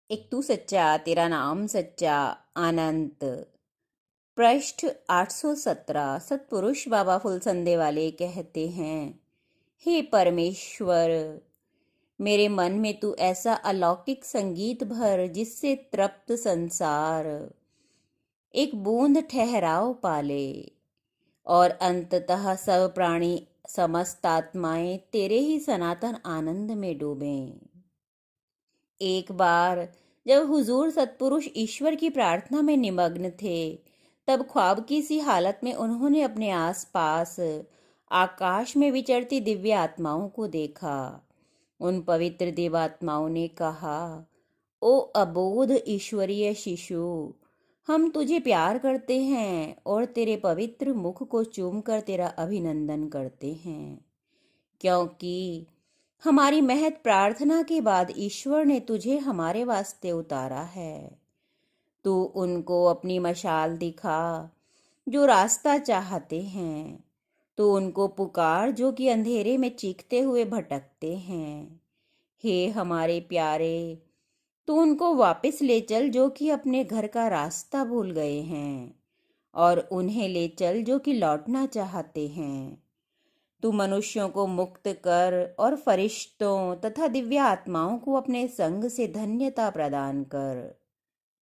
एक तू सच्चा तेरा नाम सच्चा। अनंत। पृष्ठ 817। सतपुरुष बाबा फुलसंदे वाले कहते हैं, हे परमेश्वर, मेरे मन में तू ऐसा अलौकिक संगीत भर जिससे तृप्त संसार एक बूंद ठहराव पाले और अंततः सब प्राणी समस्त आत्माएं तेरे ही सनातन आनंद में डूबें। एक बार जब हुजूर सतपुरुष ईश्वर की प्रार्थना में निमग्न थे, तब ख्वाब की सी हालत में उन्होंने अपने आसपास आकाश में विचरती दिव्य आत्माओं को देखा। उन पवित्र देवात्माओं ने कहा, ओ अबोध ईश्वरीय शिशु, हम तुझे प्यार करते हैं और तेरे पवित्र मुख को चूमकर तेरा अभिनंदन करते हैं, क्योंकि हमारी महत प्रार्थना के बाद ईश्वर ने तुझे हमारे वास्ते उतारा है। तू उनको अपनी मशाल दिखा जो रास्ता चाहते हैं। तू उनको पुकार जो कि अंधेरे में चीखते हुए भटकते हैं। हे हमारे प्यारे, तू उनको वापस ले चल जो कि अपने घर का रास्ता भूल गए हैं, और उन्हें ले चल जो कि लौटना चाहते हैं। तू मनुष्यों को मुक्त कर और फरिश्तों तथा दिव्य आत्माओं को अपने संग से धन्यता प्रदान कर।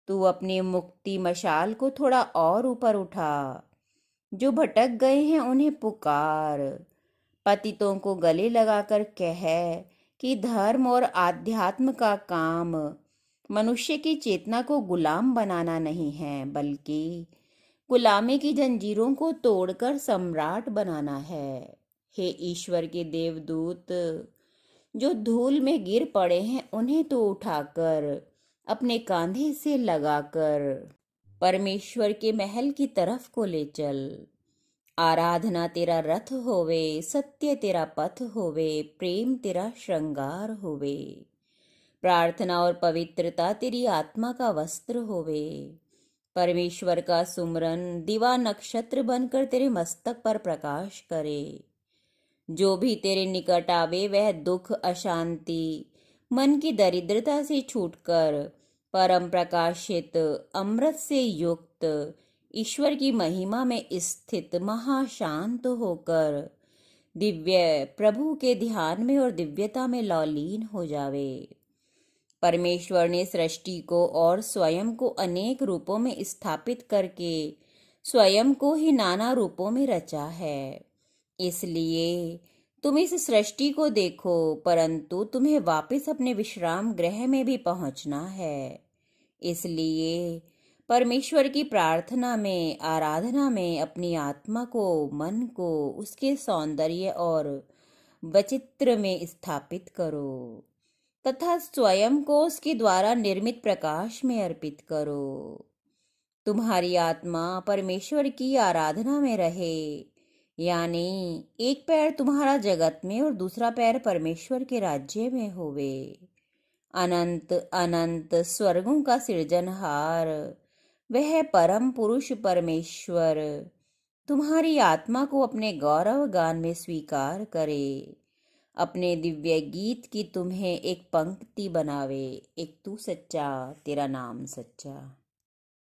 तू अपनी मुक्ति मशाल को थोड़ा और ऊपर उठा। जो भटक गए हैं उन्हें पुकार। पतितों को गले लगाकर कह कि धर्म और आध्यात्म का काम मनुष्य की चेतना को गुलाम बनाना नहीं है, बल्कि गुलामी की जंजीरों को तोड़कर सम्राट बनाना है। हे ईश्वर के देवदूत, जो धूल में गिर पड़े हैं उन्हें तो उठाकर अपने कांधे से लगाकर परमेश्वर के महल की तरफ को ले चल। आराधना तेरा रथ होवे, सत्य तेरा पथ होवे, प्रेम तेरा श्रृंगार होवे, प्रार्थना और पवित्रता तेरी आत्मा का वस्त्र होवे। परमेश्वर का सुमरन दिवा नक्षत्र बनकर तेरे मस्तक पर प्रकाश करे। जो भी तेरे निकट आवे वह दुख, अशांति, मन की दरिद्रता से छूटकर परम प्रकाशित, अमृत से युक्त, ईश्वर की महिमा में स्थित, महाशांत होकर दिव्य प्रभु के ध्यान में और दिव्यता में लौलीन हो जावे। परमेश्वर ने सृष्टि को और स्वयं को अनेक रूपों में स्थापित करके स्वयं को ही नाना रूपों में रचा है। इसलिए तुम इस सृष्टि को देखो, परंतु तुम्हें वापस अपने विश्राम गृह में भी पहुंचना है। इसलिए परमेश्वर की प्रार्थना में, आराधना में अपनी आत्मा को, मन को उसके सौंदर्य और वचित्र में स्थापित करो तथा स्वयं को उसके द्वारा निर्मित प्रकाश में अर्पित करो। तुम्हारी आत्मा परमेश्वर की आराधना में रहे, यानी एक पैर तुम्हारा जगत में और दूसरा पैर परमेश्वर के राज्य में होवे। अनंत अनंत स्वर्गों का सृजनहार वह परम पुरुष परमेश्वर तुम्हारी आत्मा को अपने गौरव गान में स्वीकार करे, अपने दिव्य गीत की तुम्हें एक पंक्ति बनावे। एक तू सच्चा तेरा नाम सच्चा।